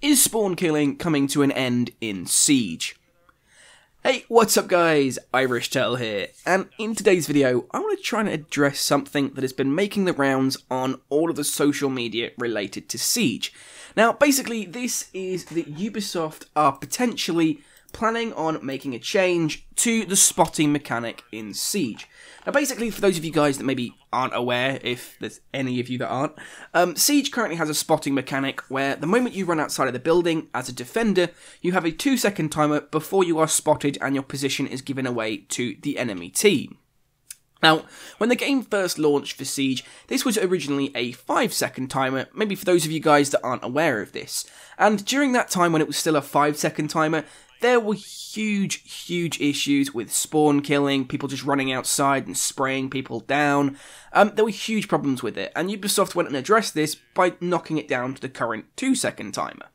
Is spawn killing coming to an end in Siege? Hey, what's up guys, Irish Turtle here, and in today's video I want to try and address something that has been making the rounds on all of the social media related to Siege. Now basically this is that Ubisoft are potentially planning on making a change to the spotting mechanic in Siege. Now basically, for those of you guys that maybe aren't aware, if there's any of you that aren't, Siege currently has a spotting mechanic where the moment you run outside of the building as a defender, you have a 2-second timer before you are spotted and your position is given away to the enemy team. Now, when the game first launched for Siege, this was originally a 5-second timer, maybe for those of you guys that aren't aware of this. And during that time when it was still a 5-second timer, there were huge issues with spawn killing, people just running outside and spraying people down. There were huge problems with it, and Ubisoft went and addressed this by knocking it down to the current 2-second timer.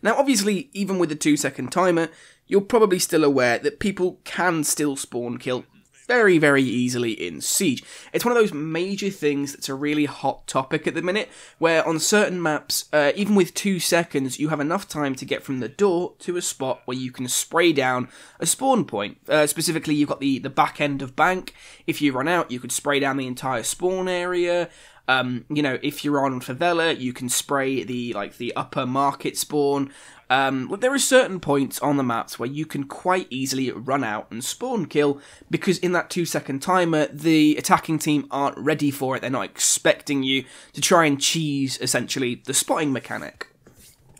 Now obviously, even with the 2-second timer, you're probably still aware that people can still spawn kill very easily in Siege. It's one of those major things that's a really hot topic at the minute, where on certain maps, even with 2 seconds, you have enough time to get from the door to a spot where you can spray down a spawn point. Specifically, you've got the back end of Bank. If you run out, you could spray down the entire spawn area. You know, if you're on Favela, you can spray the upper market spawn. There are certain points on the maps where you can quite easily run out and spawn kill, because in that 2-second timer, the attacking team aren't ready for it. They're not expecting you to try and cheese, essentially, the spotting mechanic.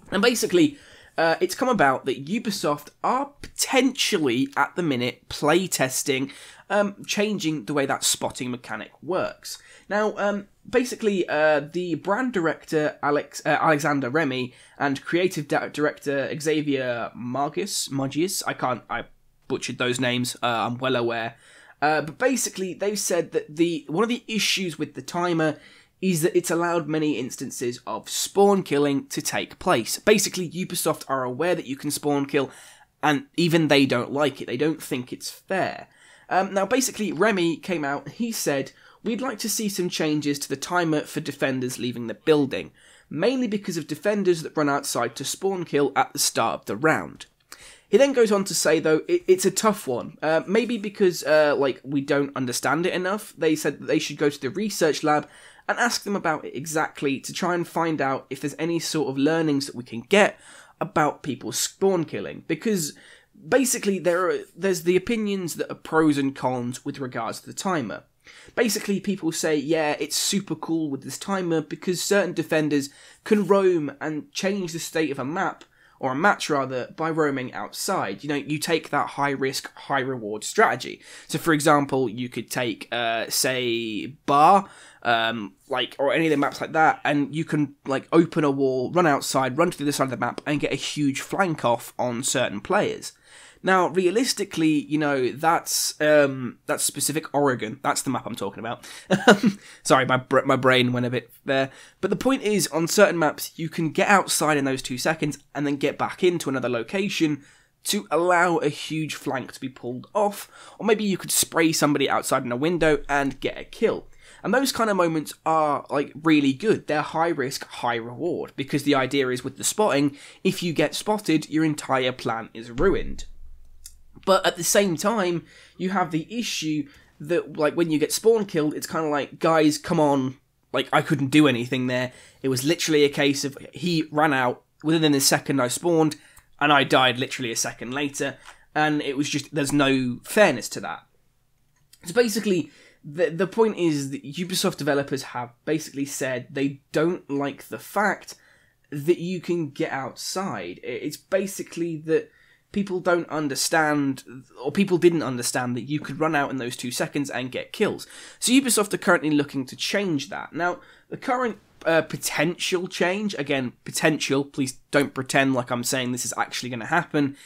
And basically, it's come about that Ubisoft are potentially, at the minute, playtesting, changing the way that spotting mechanic works. Now, basically, the brand director Alexander Remy and creative director Xavier Magius, I butchered those names, I'm well aware. But basically, they've said that one of the issues with the timer is that it's allowed many instances of spawn killing to take place. Basically, Ubisoft are aware that you can spawn kill, and even they don't like it. They don't think it's fair. Now, basically, Remy came out, he said, "We'd like to see some changes to the timer for defenders leaving the building, mainly because of defenders that run outside to spawn kill at the start of the round." He then goes on to say, though, it's a tough one. Maybe because, we don't understand it enough. They said that they should go to the research lab and ask them about it exactly to try and find out if there's any sort of learnings that we can get about people spawn killing. Because basically there's the opinions that are pros and cons with regards to the timer. Basically, people say, yeah, it's super cool with this timer because certain defenders can roam and change the state of a map, or a match rather, by roaming outside. You know, you take that high-risk, high-reward strategy. So, for example, you could take, say, Bar, or any of the maps like that, and you can, open a wall, run outside, run to the other side of the map, and get a huge flank off on certain players. Now, realistically, you know, that's specific Oregon. That's the map I'm talking about. Sorry, my brain went a bit there. But the point is, on certain maps, you can get outside in those 2 seconds and then get back into another location to allow a huge flank to be pulled off. Or maybe you could spray somebody outside in a window and get a kill. And those kind of moments are, really good. They're high risk, high reward. Because the idea is, with the spotting, if you get spotted, your entire plan is ruined. But at the same time, you have the issue that, when you get spawn killed, it's kind of like, guys, come on, I couldn't do anything there. It was literally a case of, he ran out, within a second I spawned, and I died literally a second later, and it was just, there's no fairness to that. So basically, the point is that Ubisoft developers have basically said they don't like the fact that you can get outside. It's basically that people don't understand, or people didn't understand, that you could run out in those 2 seconds and get kills. So Ubisoft are currently looking to change that. Now, the current potential change, again, potential, please don't pretend like I'm saying this is actually going to happen,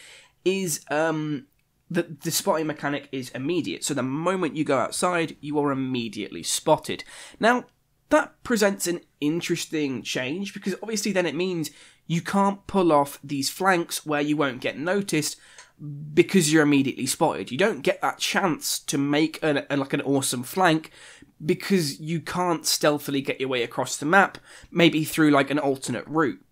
is that the spotting mechanic is immediate. So the moment you go outside, you are immediately spotted. Now, that presents an interesting change, because obviously then it means you can't pull off these flanks where you won't get noticed because you're immediately spotted. You don't get that chance to make an awesome flank because you can't stealthily get your way across the map, maybe through an alternate route.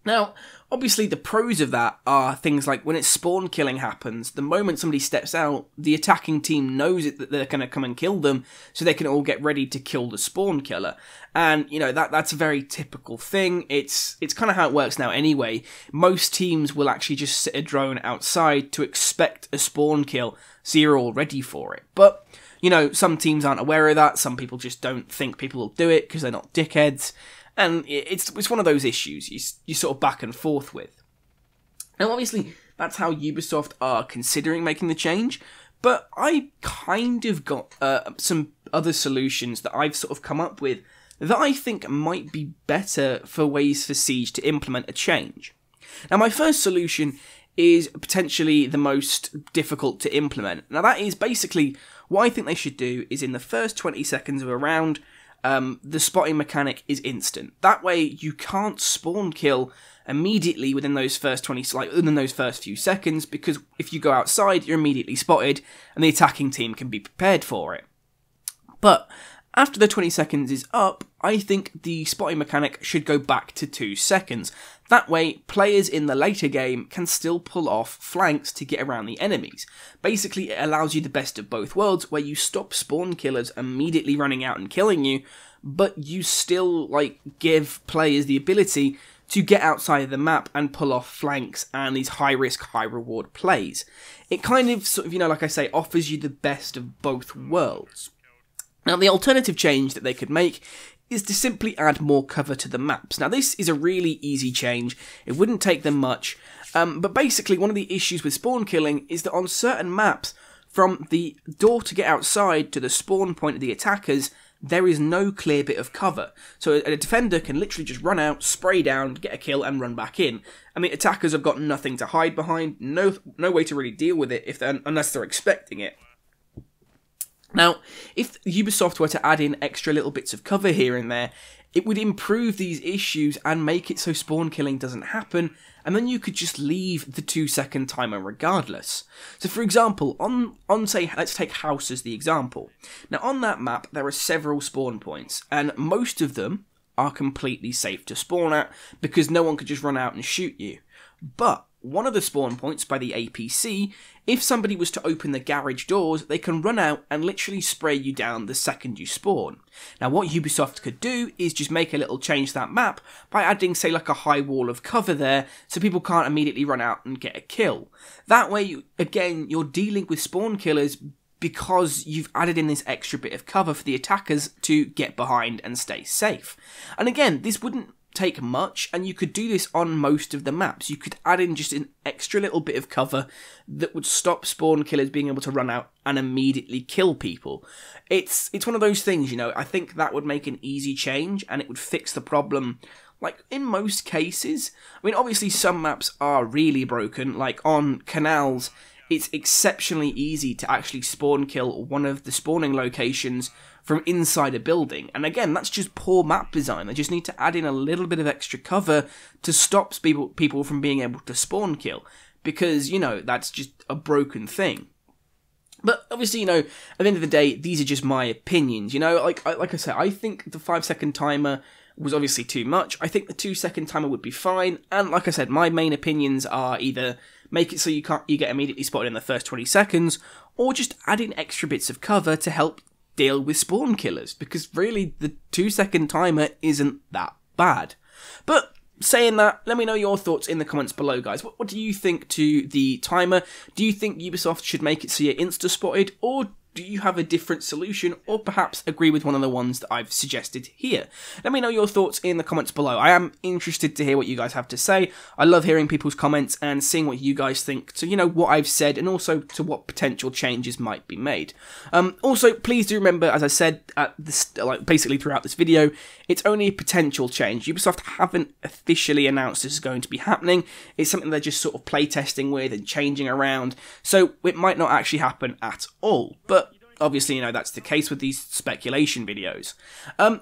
Now, obviously the pros of that are things like when it's spawn killing happens, the moment somebody steps out, the attacking team knows that they're going to come and kill them, so they can all get ready to kill the spawn killer. And, you know, that's a very typical thing. It's kind of how it works now anyway. Most teams will actually just sit a drone outside to expect a spawn kill, so you're all ready for it. But, you know, some teams aren't aware of that, some people just don't think people will do it because they're not dickheads. And it's one of those issues you sort of back and forth with. Now, obviously, that's how Ubisoft are considering making the change, but I kind of got some other solutions that I've sort of come up with that I think might be better for ways for Siege to implement a change. Now, my first solution is potentially the most difficult to implement. Now, that is basically what I think they should do is in the first 20 seconds of a round, the spotting mechanic is instant. That way, you can't spawn kill immediately within those first within those first few seconds, because if you go outside, you're immediately spotted, and the attacking team can be prepared for it. But after the 20 seconds is up, I think the spotting mechanic should go back to 2 seconds. That way, players in the later game can still pull off flanks to get around the enemies. Basically, it allows you the best of both worlds, where you stop spawn killers immediately running out and killing you, but you still, give players the ability to get outside of the map and pull off flanks and these high-risk, high-reward plays. It kind of, like I say, offers you the best of both worlds. Now, the alternative change that they could make is to simply add more cover to the maps. Now, this is a really easy change. It wouldn't take them much. But basically, one of the issues with spawn killing is that on certain maps, from the door to get outside to the spawn point of the attackers, there is no clear bit of cover. So a defender can literally just run out, spray down, get a kill, and run back in. And the attackers have got nothing to hide behind, no way to really deal with it unless they're expecting it. Now, if Ubisoft were to add in extra little bits of cover here and there, it would improve these issues and make it so spawn killing doesn't happen, and then you could just leave the 2-second timer regardless. So for example, say, let's take House as the example. Now on that map, there are several spawn points, and most of them are completely safe to spawn at, because no one could just run out and shoot you. But one of the spawn points by the APC, if somebody was to open the garage doors, they can run out and literally spray you down the second you spawn. Now what Ubisoft could do is just make a little change to that map by adding, say, like a high wall of cover there, so people can't immediately run out and get a kill. That way, again, you're dealing with spawn killers because you've added in this extra bit of cover for the attackers to get behind and stay safe. And again, this wouldn't take much, and you could do this on most of the maps. You could add in just an extra little bit of cover that would stop spawn killers being able to run out and immediately kill people. It's one of those things, I think that would make an easy change, and it would fix the problem, in most cases. I mean, obviously some maps are really broken, like on canals, it's exceptionally easy to actually spawn kill one of the spawning locations from inside a building. And again, that's just poor map design. They just need to add in a little bit of extra cover to stop people from being able to spawn kill, because, that's just a broken thing. But obviously, at the end of the day, these are just my opinions, like I said, I think the 5-second timer was obviously too much. I think the 2-second timer would be fine, and like I said, my main opinions are either make it so you get immediately spotted in the first 20 seconds, or just add in extra bits of cover to help deal with spawn killers, because really the 2-second timer isn't that bad. But saying that, let me know your thoughts in the comments below, guys. What do you think to the timer? Do you think Ubisoft should make it so you're insta-spotted, or do you have a different solution, or perhaps agree with one of the ones that I've suggested here? Let me know your thoughts in the comments below. I am interested to hear what you guys have to say. I love hearing people's comments and seeing what you guys think to, what I've said, and also to what potential changes might be made. Also, please do remember, as I said at this, basically throughout this video, it's only a potential change. Ubisoft haven't officially announced this is going to be happening. It's something they're just sort of playtesting with and changing around, so it might not actually happen at all. But obviously, that's the case with these speculation videos.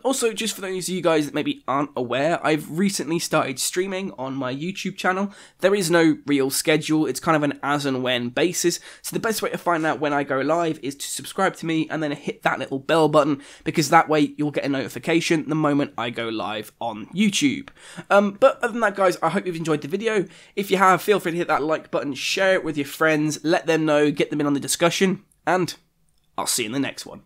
Also, just for those of you guys that maybe aren't aware, I've recently started streaming on my YouTube channel. There is no real schedule, it's kind of an as and when basis, so the best way to find out when I go live is to subscribe to me and then hit that little bell button, because that way you'll get a notification the moment I go live on YouTube. But other than that, guys, I hope you've enjoyed the video. If you have, feel free to hit that like button, share it with your friends, let them know, get them in on the discussion, and I'll see you in the next one.